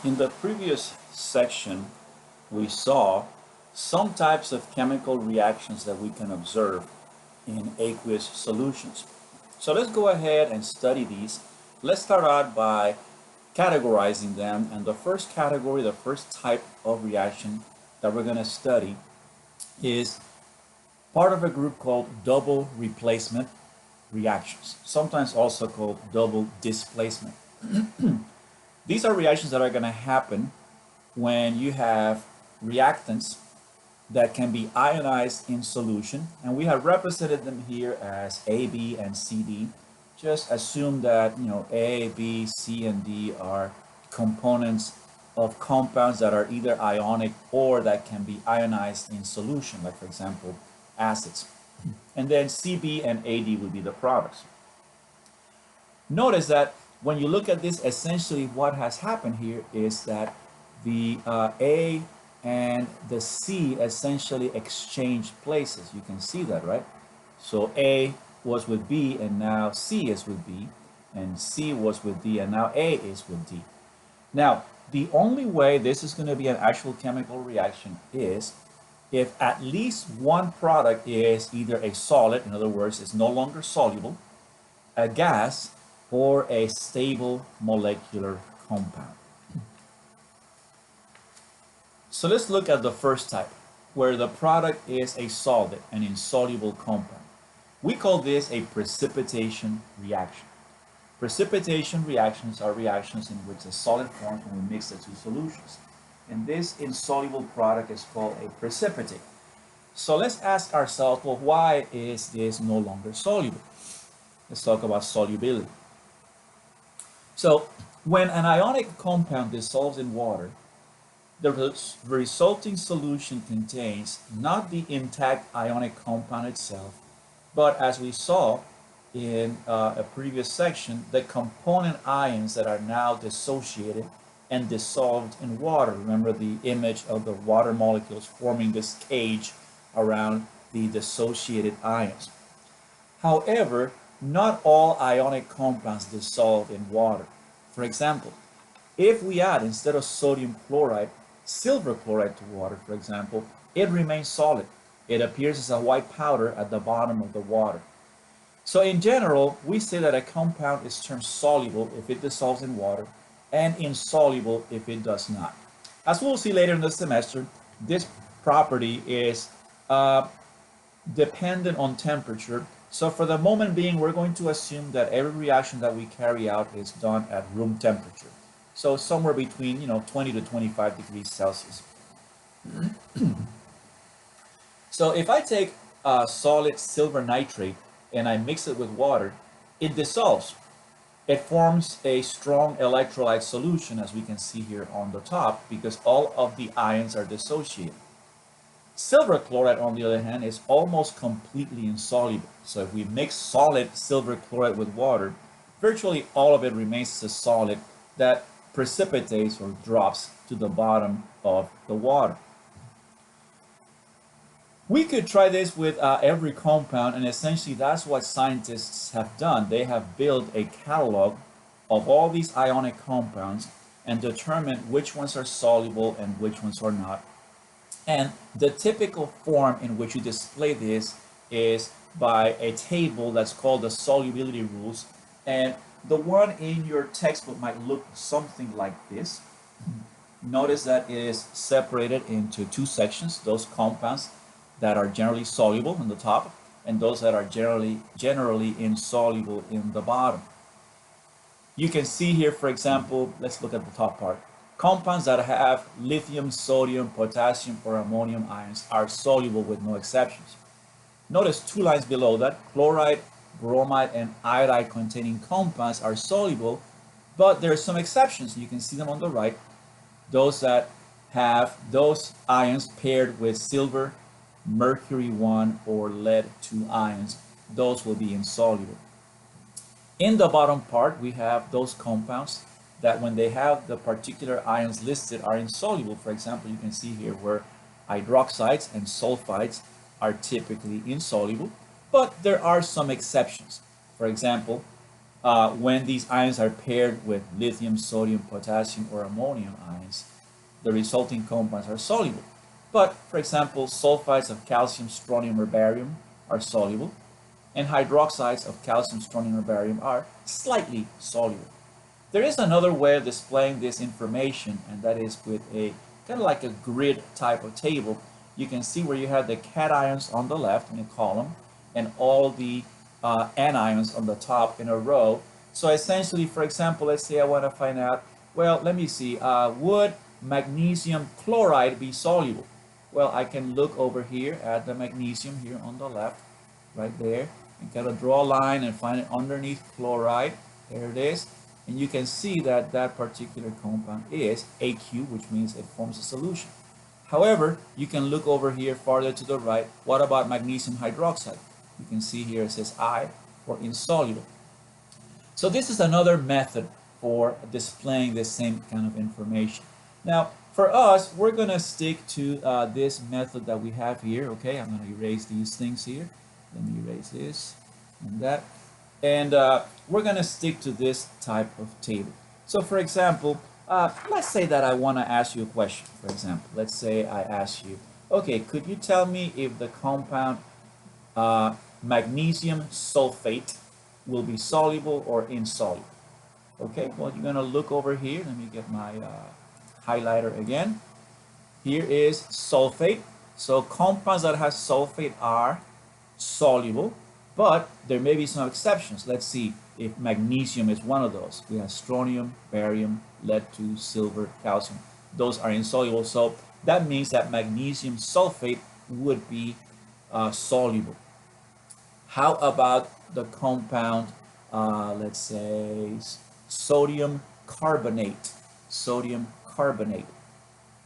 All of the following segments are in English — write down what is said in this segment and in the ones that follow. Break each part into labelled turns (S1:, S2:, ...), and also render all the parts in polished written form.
S1: In the previous section, we saw some types of chemical reactions that we can observe in aqueous solutions. So let's go ahead and study these. Let's start out by categorizing them. And the first category, the first type of reaction that we're going to study is part of a group called double replacement reactions, sometimes also called double displacement. These are reactions that are going to happen when you have reactants that can be ionized in solution, and we have represented them here as A, B, and C, D. Just assume that A, B, C, and D are components of compounds that are either ionic or that can be ionized in solution, like for example acids. And then CB and AD would be the products. Notice that when you look at this, essentially what has happened here is that the A and the C essentially exchange places. You can see that, right? So A was with B and now C is with B, and C was with D and now A is with D. Now, the only way this is going to be an actual chemical reaction is if at least one product is either a solid, in other words, is no longer soluble, a gas, or a stable molecular compound. So let's look at the first type, where the product is a solid, an insoluble compound. We call this a precipitation reaction. Precipitation reactions are reactions in which a solid forms when we mix the two solutions. And this insoluble product is called a precipitate. So let's ask ourselves, well, why is this no longer soluble? Let's talk about solubility. So when an ionic compound dissolves in water, the resulting solution contains not the intact ionic compound itself, but as we saw in a previous section, the component ions that are now dissociated and dissolved in water. Remember the image of the water molecules forming this cage around the dissociated ions. However, not all ionic compounds dissolve in water. For example, if we add, instead of sodium chloride, silver chloride to water, for example, it remains solid. It appears as a white powder at the bottom of the water. So in general, we say that a compound is termed soluble if it dissolves in water and insoluble if it does not. As we'll see later in the semester, this property is dependent on temperature. So for the moment being, we're going to assume that every reaction that we carry out is done at room temperature. So somewhere between 20 to 25 degrees Celsius. So if I take solid silver nitrate and I mix it with water, it dissolves. It forms a strong electrolyte solution, as we can see here on the top, because all of the ions are dissociated. Silver chloride, on the other hand, is almost completely insoluble. So if we mix solid silver chloride with water, virtually all of it remains a solid that precipitates or drops to the bottom of the water. We could try this with every compound, and essentially that's what scientists have done. They have built a catalog of all these ionic compounds and determined which ones are soluble and which ones are not. And the typical form in which you display this is by a table that's called the solubility rules. And the one in your textbook might look something like this. Notice that it is separated into two sections, those compounds that are generally soluble in the top and those that are generally insoluble in the bottom. You can see here, for example, let's look at the top part. Compounds that have lithium, sodium, potassium, or ammonium ions are soluble with no exceptions. Notice two lines below that, chloride, bromide, and iodide containing compounds are soluble, but there are some exceptions. You can see them on the right. Those that have those ions paired with silver, mercury 1, or lead 2 ions, those will be insoluble. In the bottom part, we have those compounds that when they have the particular ions listed are insoluble. For example, you can see here where hydroxides and sulfides are typically insoluble, but there are some exceptions. For example, when these ions are paired with lithium, sodium, potassium, or ammonium ions, the resulting compounds are soluble. But, for example, sulfides of calcium, strontium, or barium are soluble, and hydroxides of calcium, strontium, or barium are slightly soluble. There is another way of displaying this information, and that is with a kind of like a grid type of table. You can see where you have the cations on the left in a column and all the anions on the top in a row. So essentially, for example, let's say I want to find out, well, let me see, would magnesium chloride be soluble? Well, I can look over here at the magnesium here on the left, right there, and kind of draw a line and find it underneath chloride. There it is. And you can see that that particular compound is AQ, which means it forms a solution. However, you can look over here farther to the right. What about magnesium hydroxide? You can see here it says I, or insoluble. So this is another method for displaying the same kind of information. Now, for us, we're going to stick to this method that we have here. Okay, I'm going to erase these things here. Let me erase this and that. And we're going to stick to this type of table. So for example, let's say that I want to ask you a question. For example, let's say I ask you, okay, could you tell me if the compound magnesium sulfate will be soluble or insoluble? Okay, well, you're going to look over here. Let me get my highlighter again. Here is sulfate. So compounds that have sulfate are soluble, but there may be some exceptions. Let's see if magnesium is one of those. We have strontium, barium, lead-2, silver, calcium. Those are insoluble. So that means that magnesium sulfate would be soluble. How about the compound, let's say, sodium carbonate? Sodium carbonate.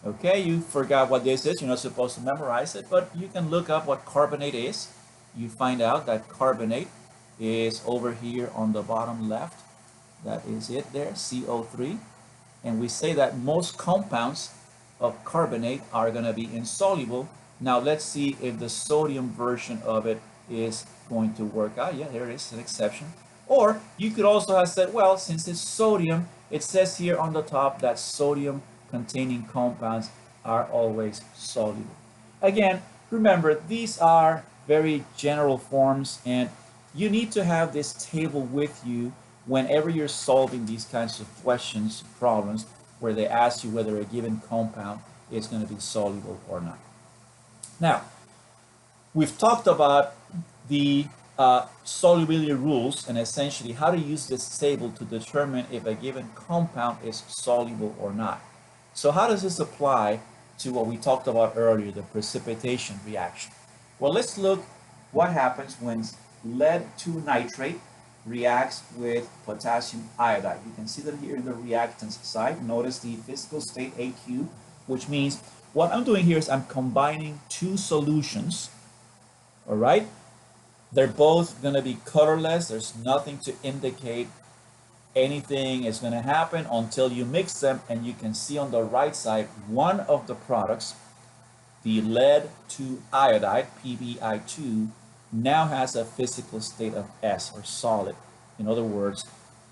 S1: Okay, you forgot what this is. You're not supposed to memorize it, but you can look up what carbonate is. You find out that carbonate is over here on the bottom left. That is it there, CO3. And we say that most compounds of carbonate are going to be insoluble. Now let's see if the sodium version of it is going to work out. Yeah, there is an exception. Or you could also have said, well, since it's sodium, it says here on the top that sodium containing compounds are always soluble. Again, remember, these are very general forms, and you need to have this table with you whenever you're solving these kinds of questions, problems, where they ask you whether a given compound is going to be soluble or not. Now, we've talked about the solubility rules and essentially how to use this table to determine if a given compound is soluble or not. So how does this apply to what we talked about earlier, the precipitation reaction? Well, let's look what happens when lead-2 nitrate reacts with potassium iodide. You can see that here in the reactants side. Notice the physical state AQ, which means what I'm doing here is I'm combining two solutions, all right? They're both going to be colorless. There's nothing to indicate anything is going to happen until you mix them, and you can see on the right side one of the products, the lead-2 iodide, PbI2, now has a physical state of S, or solid. In other words,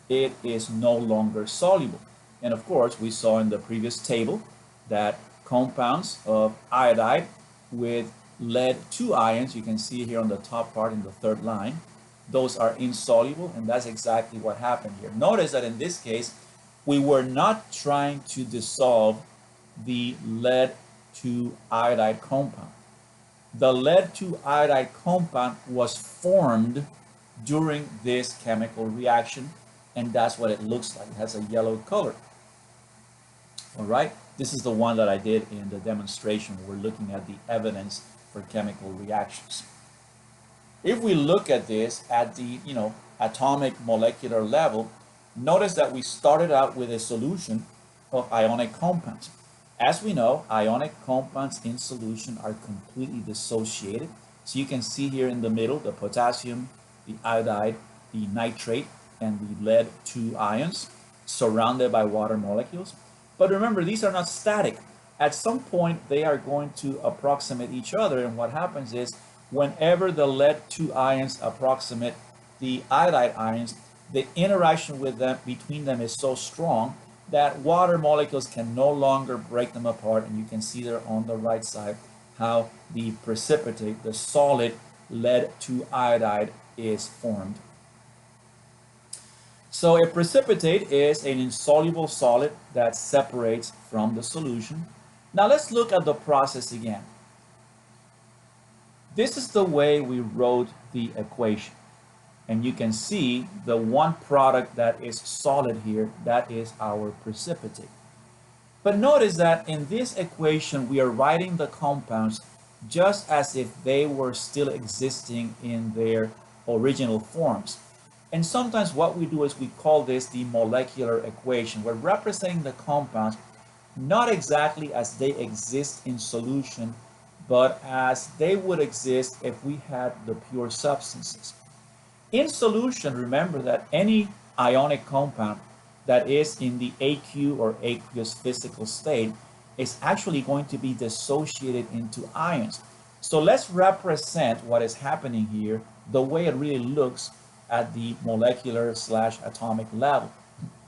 S1: it is no longer soluble. And of course, we saw in the previous table that compounds of iodide with lead-2 ions, you can see here on the top part in the third line, those are insoluble, and that's exactly what happened here. Notice that in this case, we were not trying to dissolve the lead-2 iodide compound. The lead-2 iodide compound was formed during this chemical reaction, and that's what it looks like. It has a yellow color. All right, this is the one that I did in the demonstration. We're looking at the evidence for chemical reactions. If we look at this at the atomic molecular level, notice that we started out with a solution of ionic compounds. As we know, ionic compounds in solution are completely dissociated. So you can see here in the middle the potassium, the iodide, the nitrate, and the lead-2 ions surrounded by water molecules. But remember, these are not static. At some point, they are going to approximate each other, and what happens is whenever the lead-2 ions approximate the iodide ions, the interaction with them between them is so strong that water molecules can no longer break them apart. And you can see there on the right side how the precipitate, the solid lead 2 iodide, is formed. So a precipitate is an insoluble solid that separates from the solution. Now let's look at the process again. This is the way we wrote the equation. And you can see the one product that is solid here, that is our precipitate. But notice that in this equation, we are writing the compounds just as if they were still existing in their original forms. And sometimes what we do is we call this the molecular equation. We're representing the compounds not exactly as they exist in solution, but as they would exist if we had the pure substances. In solution, remember that any ionic compound that is in the aqueous or aqueous physical state is actually going to be dissociated into ions. So let's represent what is happening here the way it really looks at the molecular / atomic level.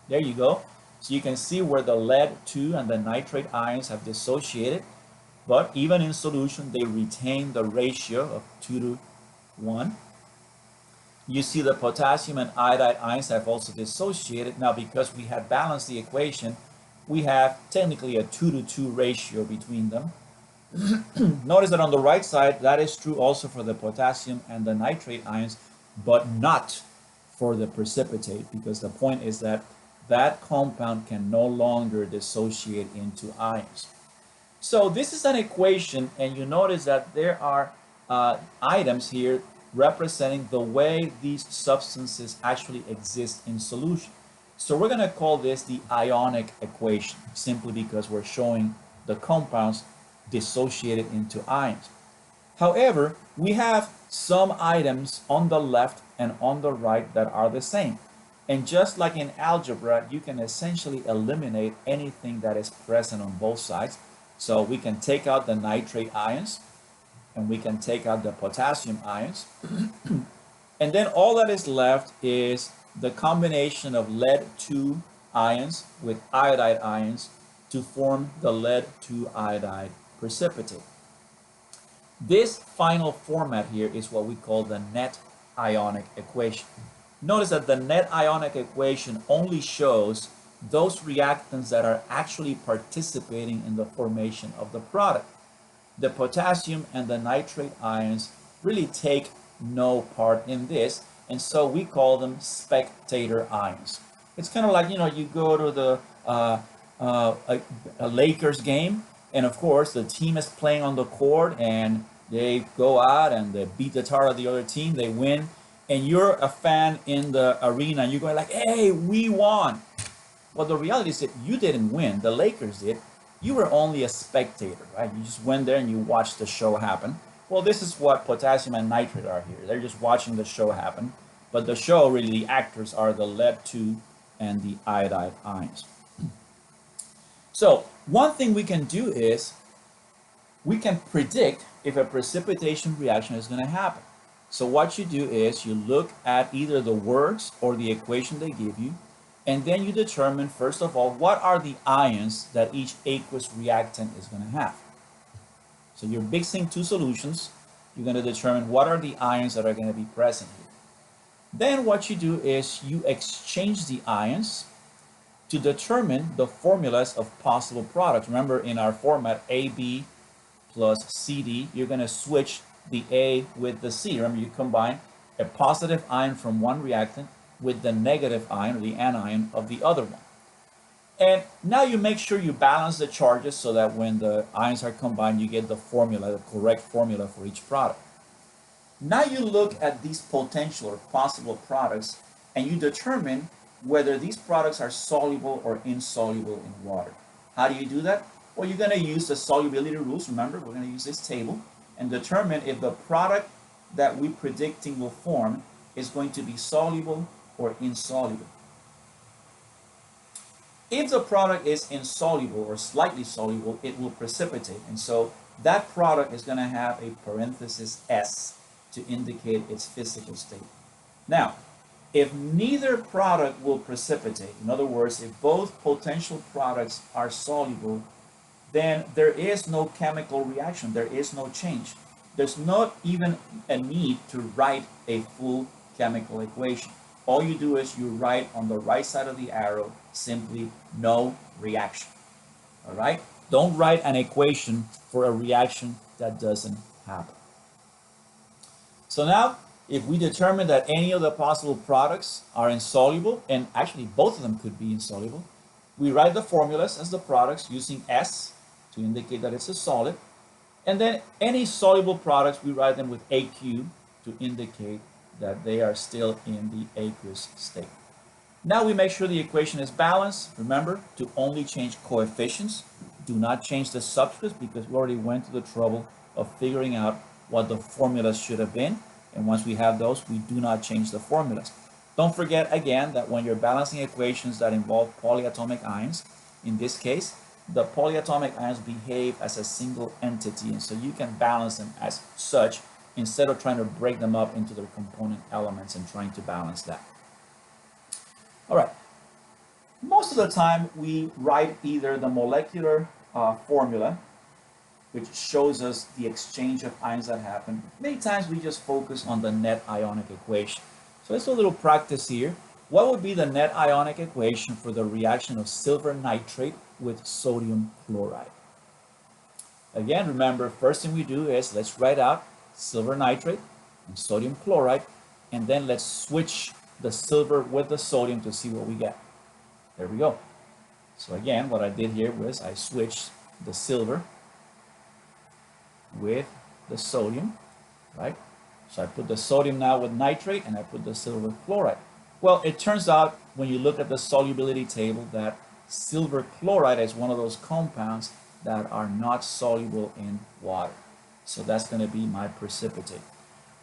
S1: There you go. So you can see where the lead 2 and the nitrate ions have dissociated, but even in solution, they retain the ratio of 2 to 1. You see the potassium and iodide ions have also dissociated. Now, because we had balanced the equation, we have technically a 2 to 2 ratio between them. Notice that on the right side, that is true also for the potassium and the nitrate ions, but not for the precipitate, because the point is that that compound can no longer dissociate into ions. So this is an equation, and you notice that there are items here representing the way these substances actually exist in solution. So we're going to call this the ionic equation, simply because we're showing the compounds dissociated into ions. However, we have some items on the left and on the right that are the same. And just like in algebra, you can essentially eliminate anything that is present on both sides. So we can take out the nitrate ions, and we can take out the potassium ions. And then all that is left is the combination of lead 2 ions with iodide ions to form the lead 2 iodide precipitate. This final format here is what we call the net ionic equation. Notice that the net ionic equation only shows those reactants that are actually participating in the formation of the product. The potassium and the nitrate ions really take no part in this, and so we call them spectator ions. It's kind of like, you go to the a Lakers game, and of course the team is playing on the court, and they go out and they beat the tar of the other team, they win, and you're a fan in the arena, and you're going like, hey, we won. Well, the reality is that you didn't win, the Lakers did. You were only a spectator, right? You just went there and you watched the show happen. Well, this is what potassium and nitrate are here. They're just watching the show happen. But the show, really, the actors are the lead 2 and the iodide ions. So one thing we can do is we can predict if a precipitation reaction is going to happen. So what you do is you look at either the words or the equation they give you, and then you determine, first of all, what are the ions that each aqueous reactant is going to have. So you're mixing two solutions. You're going to determine what are the ions that are going to be present here. Then what you do is you exchange the ions to determine the formulas of possible products. Remember, in our format, AB plus CD, you're going to switch the A with the C. Remember, you combine a positive ion from one reactant with the negative ion or the anion of the other one. And now you make sure you balance the charges so that when the ions are combined, you get the formula, the correct formula for each product. Now you look at these potential or possible products and you determine whether these products are soluble or insoluble in water. How do you do that? Well, you're going to use the solubility rules. Remember, we're going to use this table and determine if the product that we're predicting will form is going to be soluble or insoluble. If the product is insoluble or slightly soluble, it will precipitate. And so that product is going to have a parenthesis S to indicate its physical state. Now, If neither product will precipitate, in other words, if both potential products are soluble, then there is no chemical reaction, there is no change. There's not even a need to write a full chemical equation. All you do is you write on the right side of the arrow simply no reaction. All right? Don't write an equation for a reaction that doesn't happen. So now, if we determine that any of the possible products are insoluble, and actually both of them could be insoluble, we write the formulas as the products using S to indicate that it's a solid. And then any soluble products, we write them with AQ to indicate that they are still in the aqueous state. Now we make sure the equation is balanced. Remember to only change coefficients. Do not change the subscripts because we already went to the trouble of figuring out what the formulas should have been. And once we have those, we do not change the formulas. Don't forget again that when you're balancing equations that involve polyatomic ions, in this case, the polyatomic ions behave as a single entity, and so you can balance them as such instead of trying to break them up into their component elements and trying to balance that. All right. Most of the time, we write either the molecular formula, which shows us the exchange of ions that happen. Many times, we just focus on the net ionic equation. So let's do a little practice here. What would be the net ionic equation for the reaction of silver nitrate with sodium chloride? Again, remember, first thing we do is let's write out silver nitrate and sodium chloride, and then let's switch the silver with the sodium to see what we get. There we go. So again, what I did here was I switched the silver with the sodium, right? So I put the sodium now with nitrate, and I put the silver with chloride. Well, it turns out when you look at the solubility table that silver chloride is one of those compounds that are not soluble in water. So that's going to be my precipitate.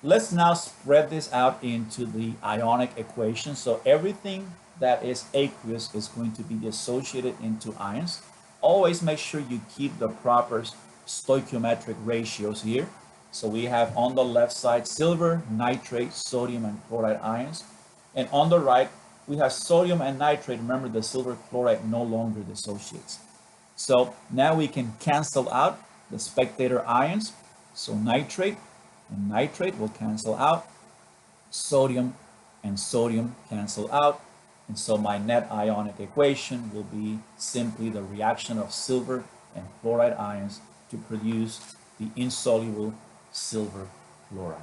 S1: Let's now spread this out into the ionic equation. So everything that is aqueous is going to be dissociated into ions. Always make sure you keep the proper stoichiometric ratios here. So we have on the left side silver, nitrate, sodium, and chloride ions. And on the right, we have sodium and nitrate. Remember, the silver chloride no longer dissociates. So now we can cancel out the spectator ions. So nitrate and nitrate will cancel out. Sodium and sodium cancel out. And so my net ionic equation will be simply the reaction of silver and chloride ions to produce the insoluble silver chloride.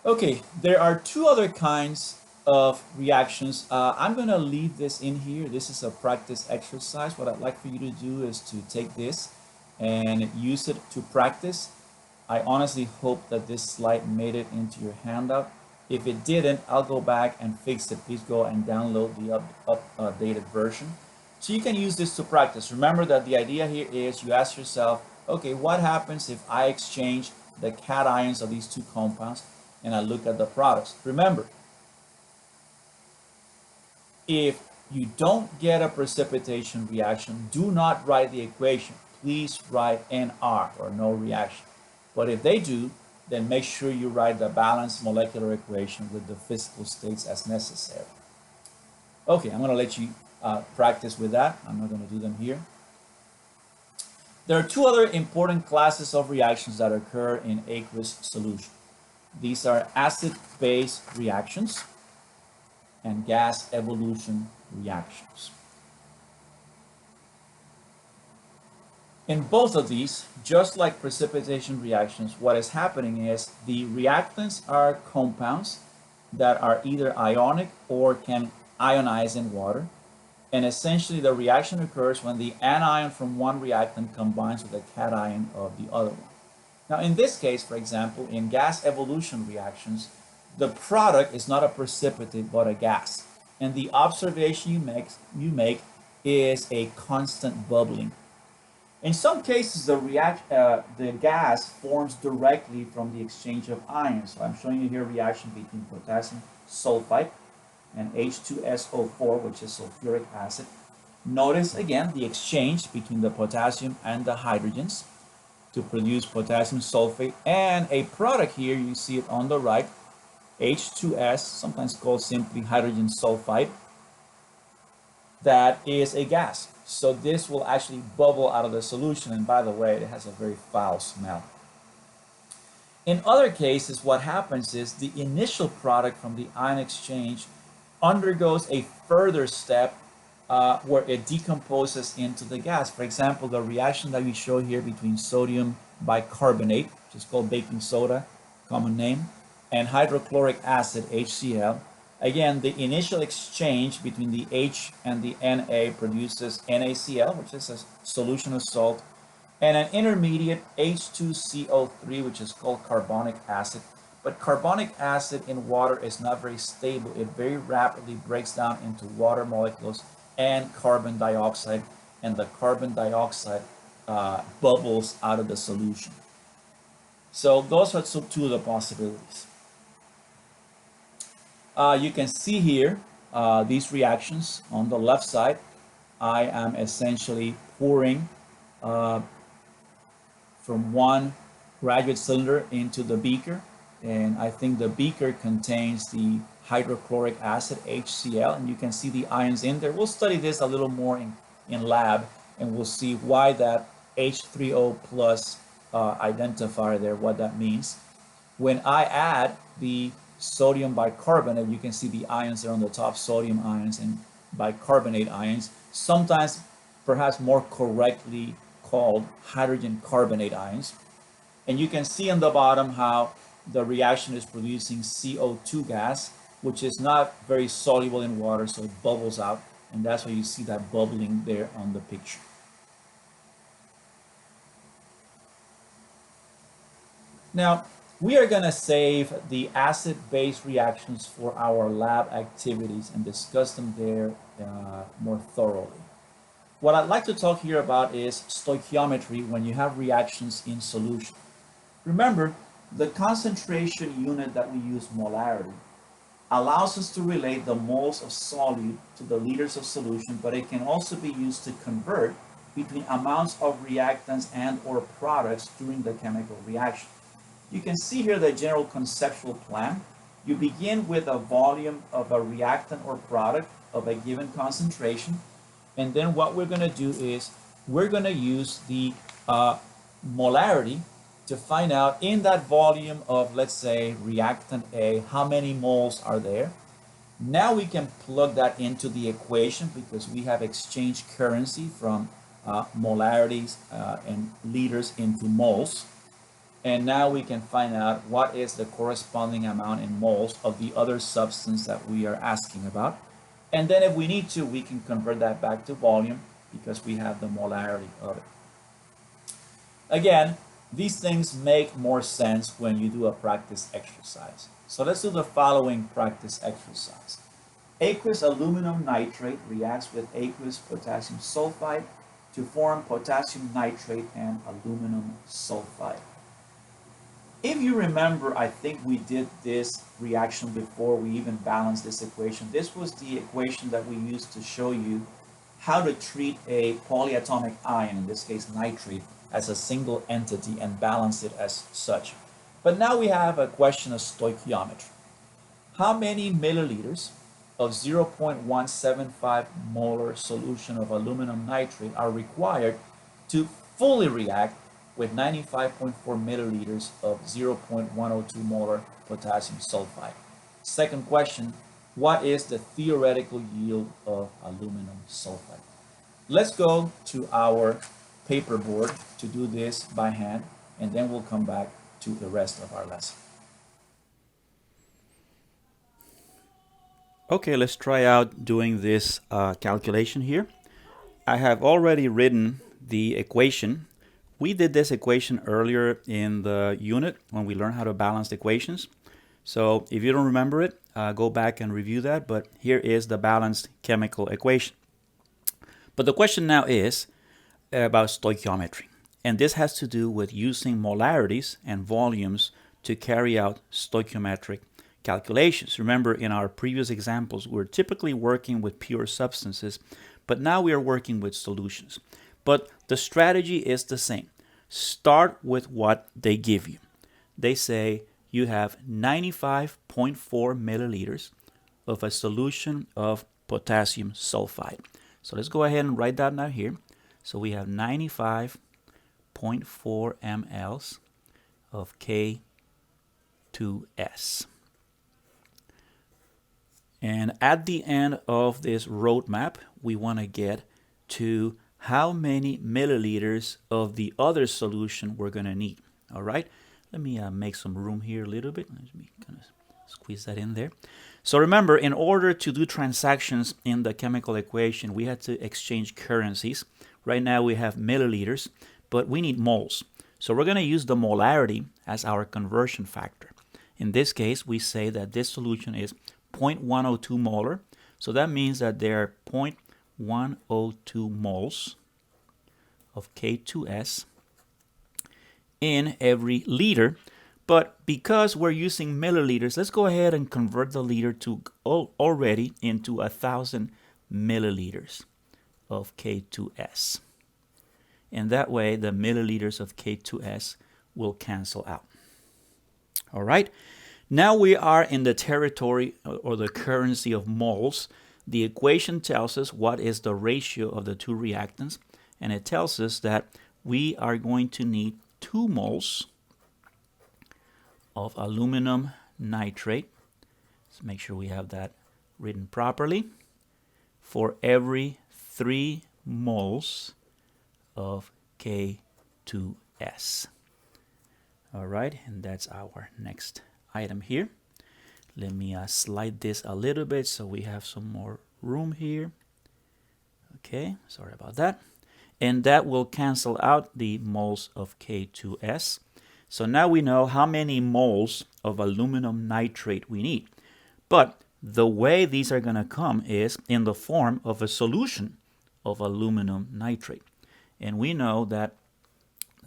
S1: Okay, there are two other kinds of reactions. I'm going to leave this in here. This is a practice exercise. What I'd like for you to do is to take this and use it to practice. I honestly hope that this slide made it into your handout. If it didn't, I'll go back and fix it. Please go and download the updated version. So you can use this to practice. Remember that the idea here is you ask yourself, okay, what happens if I exchange the cations of these two compounds and I look at the products? Remember, if you don't get a precipitation reaction, do not write the equation. Please write NR, or no reaction. But if they do, then make sure you write the balanced molecular equation with the physical states as necessary. Okay, I'm going to let you practice with that. I'm not going to do them here. There are two other important classes of reactions that occur in aqueous solution. These are acid-base reactions and gas evolution reactions. In both of these, just like precipitation reactions, what is happening is the reactants are compounds that are either ionic or can ionize in water. And essentially the reaction occurs when the anion from one reactant combines with the cation of the other one. Now in this case, for example, in gas evolution reactions, the product is not a precipitate but a gas. And the observation you make is a constant bubbling. In some cases, the gas forms directly from the exchange of ions. So I'm showing you here a reaction between potassium sulfite and H2SO4, which is sulfuric acid. Notice again the exchange between the potassium and the hydrogens. to produce potassium sulfate, and a product here, you see it on the right, H2S, sometimes called simply hydrogen sulfide, that is a gas. So this will actually bubble out of the solution, and by the way, it has a very foul smell. In other cases, what happens is the initial product from the ion exchange undergoes a further step where it decomposes into the gas. For example, the reaction that we show here between sodium bicarbonate, which is called baking soda, common name, and hydrochloric acid, HCl. Again, the initial exchange between the H and the Na produces NaCl, which is a solution of salt, and an intermediate H2CO3, which is called carbonic acid. But carbonic acid in water is not very stable. It very rapidly breaks down into water molecules and carbon dioxide, and the carbon dioxide bubbles out of the solution. So those are two of the possibilities. You can see here these reactions on the left side. I am essentially pouring from one graduate cylinder into the beaker, and I think the beaker contains the hydrochloric acid, HCl, and you can see the ions in there. We'll study this a little more in lab, and we'll see why that H3O plus identifier there, what that means. When I add the sodium bicarbonate, you can see the ions there on the top, sodium ions and bicarbonate ions, sometimes perhaps more correctly called hydrogen carbonate ions. And you can see on the bottom how the reaction is producing CO2 gas, which is not very soluble in water, so it bubbles out, and that's why you see that bubbling there on the picture. Now, we are going to save the acid-base reactions for our lab activities and discuss them there more thoroughly. What I'd like to talk here about is stoichiometry when you have reactions in solution. Remember, the concentration unit that we use, molarity, allows us to relate the moles of solute to the liters of solution, but it can also be used to convert between amounts of reactants and or products during the chemical reaction. You can see here the general conceptual plan. You begin with a volume of a reactant or product of a given concentration, and then what we're going to do is we're going to use the molarity to find out in that volume of, let's say, reactant A, how many moles are there. Now we can plug that into the equation because we have exchanged currency from molarities and liters into moles. And now we can find out what is the corresponding amount in moles of the other substance that we are asking about. And then if we need to, we can convert that back to volume because we have the molarity of it. Again, these things make more sense when you do a practice exercise. So let's do the following practice exercise. Aqueous aluminum nitrate reacts with aqueous potassium sulfide to form potassium nitrate and aluminum sulfide. If you remember, I think we did this reaction before we even balanced this equation. This was the equation that we used to show you how to treat a polyatomic ion, in this case nitrate, as a single entity and balance it as such. But now we have a question of stoichiometry. How many milliliters of 0.175 molar solution of aluminum nitrate are required to fully react with 95.4 milliliters of 0.102 molar potassium sulfide? Second question, what is the theoretical yield of aluminum sulfide? Let's go to our paperboard to do this by hand, and then we'll come back to the rest of our lesson. Okay, let's try out doing this calculation here. I have already written the equation. We did this equation earlier in the unit when we learned how to balance equations. So if you don't remember it, go back and review that. But here is the balanced chemical equation. But the question now is about stoichiometry. And this has to do with using molarities and volumes to carry out stoichiometric calculations. Remember, in our previous examples, we're typically working with pure substances, but now we are working with solutions. But the strategy is the same. start with what they give you. They say you have 95.4 milliliters of a solution of potassium sulfide. So let's go ahead and write that down here. So we have 95.4 mLs of K2S. And at the end of this roadmap, we want to get to how many milliliters of the other solution we're going to need. All right, let me make some room here a little bit. Let me kind of squeeze that in there. So remember, in order to do transactions in the chemical equation, we had to exchange currencies. Right now we have milliliters, but we need moles. So we're going to use the molarity as our conversion factor. In this case, we say that this solution is 0.102 molar. So that means that there are 0.102 moles of K2S in every liter. But because we're using milliliters, let's go ahead and convert the liter to already into 1,000 milliliters of K2S. And that way the milliliters of K2S will cancel out. All right. Now we are in the territory or the currency of moles. The equation tells us what is the ratio of the two reactants, and it tells us that we are going to need 2 moles of aluminum nitrate. Let's make sure we have that written properly. For every 3 moles of K2S. All right, and that's our next item here. Let me slide this a little bit so we have some more room here. Okay, sorry about that. And that will cancel out the moles of K2S. So now we know how many moles of aluminum nitrate we need. But the way these are going to come is in the form of a solution of aluminum nitrate. And we know that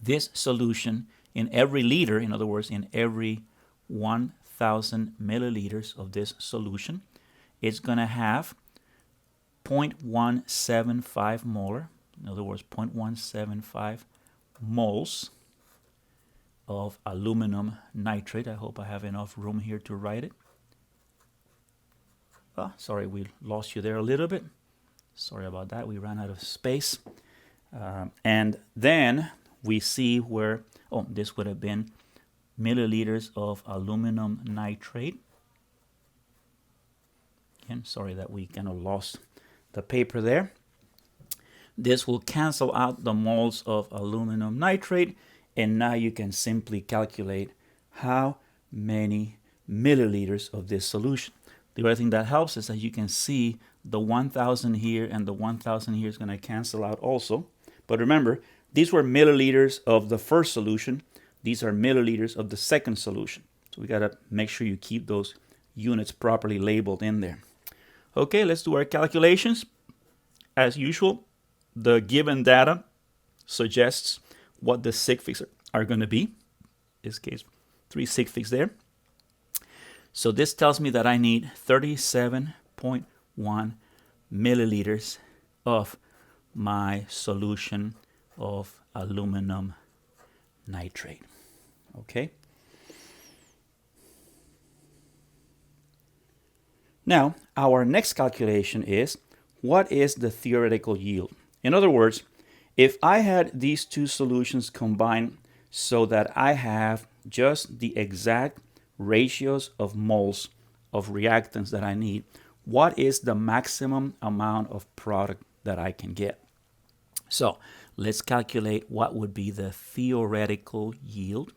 S1: this solution in every liter, in other words, in every 1,000 milliliters of this solution, it's going to have 0.175 molar, in other words, 0.175 moles of aluminum nitrate. I hope I have enough room here to write it. Oh, sorry, we lost you there a little bit. Sorry about that. We ran out of space. And then we see where, this would have been milliliters of aluminum nitrate. Again, sorry that we kind of lost the paper there. This will cancel out the moles of aluminum nitrate, and now you can simply calculate how many milliliters of this solution. The other thing that helps is that you can see the 1,000 here and the 1,000 here is going to cancel out also. But remember, these were milliliters of the first solution. These are milliliters of the second solution. So we got to make sure you keep those units properly labeled in there. Okay, let's do our calculations. As usual, the given data suggests what the sig figs are going to be. In this case, 3 sig figs there. So this tells me that I need 37.1 milliliters of my solution of aluminum nitrate. Okay. Now, our next calculation is, what is the theoretical yield? In other words, if I had these two solutions combined so that I have just the exact ratios of moles of reactants that I need, what is the maximum amount of product that I can get? So let's calculate what would be the theoretical yield.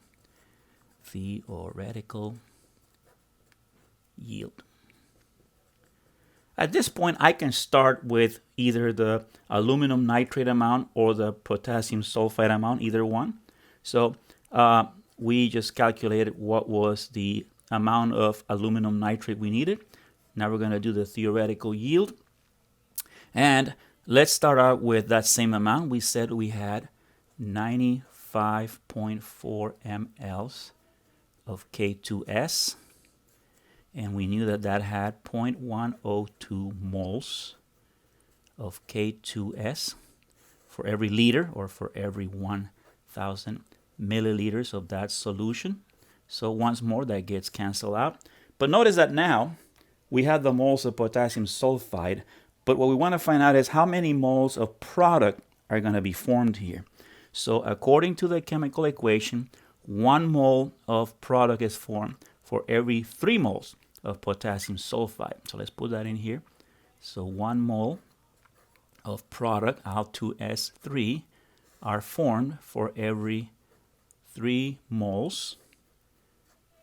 S1: Theoretical yield. At this point, I can start with either the aluminum nitrate amount or the potassium sulfide amount, either one. So we just calculated what was the amount of aluminum nitrate we needed. Now we're going to do the theoretical yield. And let's start out with that same amount. We said we had 95.4 mLs of K2S. And we knew that that had 0.102 moles of K2S for every liter or for every 1,000 1,000 milliliters of that solution. So once more, that gets canceled out. But notice that now we have the moles of potassium sulfide, but what we want to find out is how many moles of product are going to be formed here. So according to the chemical equation, 1 mole of product is formed for every 3 moles of potassium sulfide. So let's put that in here. So 1 mole of product, Al2S3, are formed for every 3 moles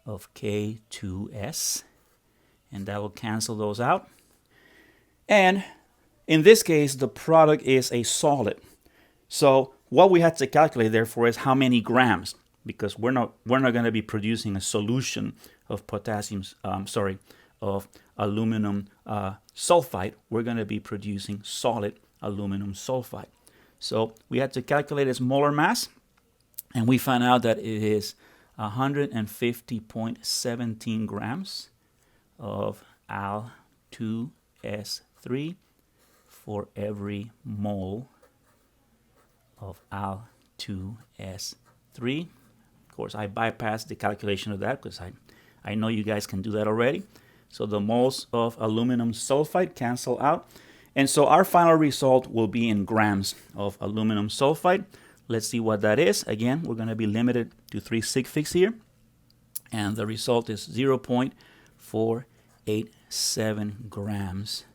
S1: of K2S, and that will cancel those out. And in this case, the product is a solid. So what we had to calculate, therefore, is how many grams, because we're not going to be producing a solution of of aluminum sulfide. We're going to be producing solid aluminum sulfide. So we had to calculate its molar mass, and we found out that it is 150.17 grams of Al2S3 for every mole of Al2S3. Of course, I bypassed the calculation of that because I know you guys can do that already. So the moles of aluminum sulfide cancel out. And so our final result will be in grams of aluminum sulfide. Let's see what that is. Again, we're going to be limited to 3 sig figs here. And the result is 0.487 grams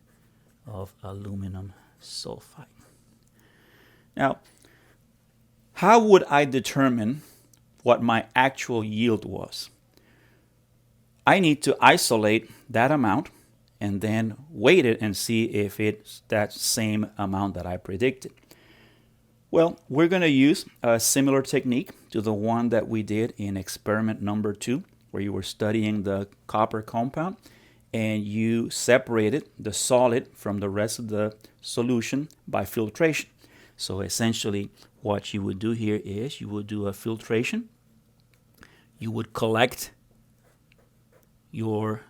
S1: of aluminum sulfide. Now, how would I determine what my actual yield was? I need to isolate that amount and then weight it and see if it's that same amount that I predicted. Well, we're going to use a similar technique to the one that we did in experiment number 2, where you were studying the copper compound and you separated the solid from the rest of the solution by filtration. So essentially what you would do here is you would do a filtration. You would collect your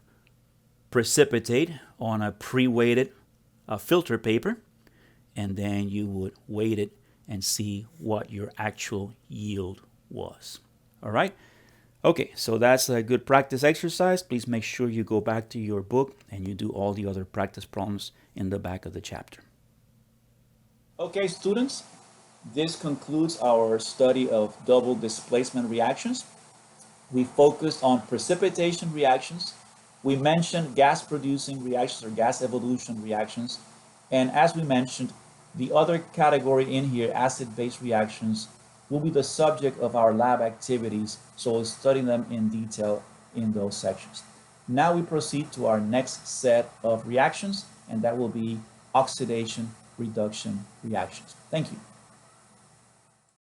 S1: precipitate on a pre-weighted filter paper, and then you would weight it and see what your actual yield was. All right? Okay, so that's a good practice exercise. Please make sure you go back to your book and you do all the other practice problems in the back of the chapter. Okay, students, this concludes our study of double displacement reactions. We focused on precipitation reactions. We mentioned gas-producing reactions or gas evolution reactions. And as we mentioned, the other category in here, acid-base reactions, will be the subject of our lab activities, so we'll study them in detail in those sections. Now we proceed to our next set of reactions, and that will be oxidation reduction reactions. Thank you.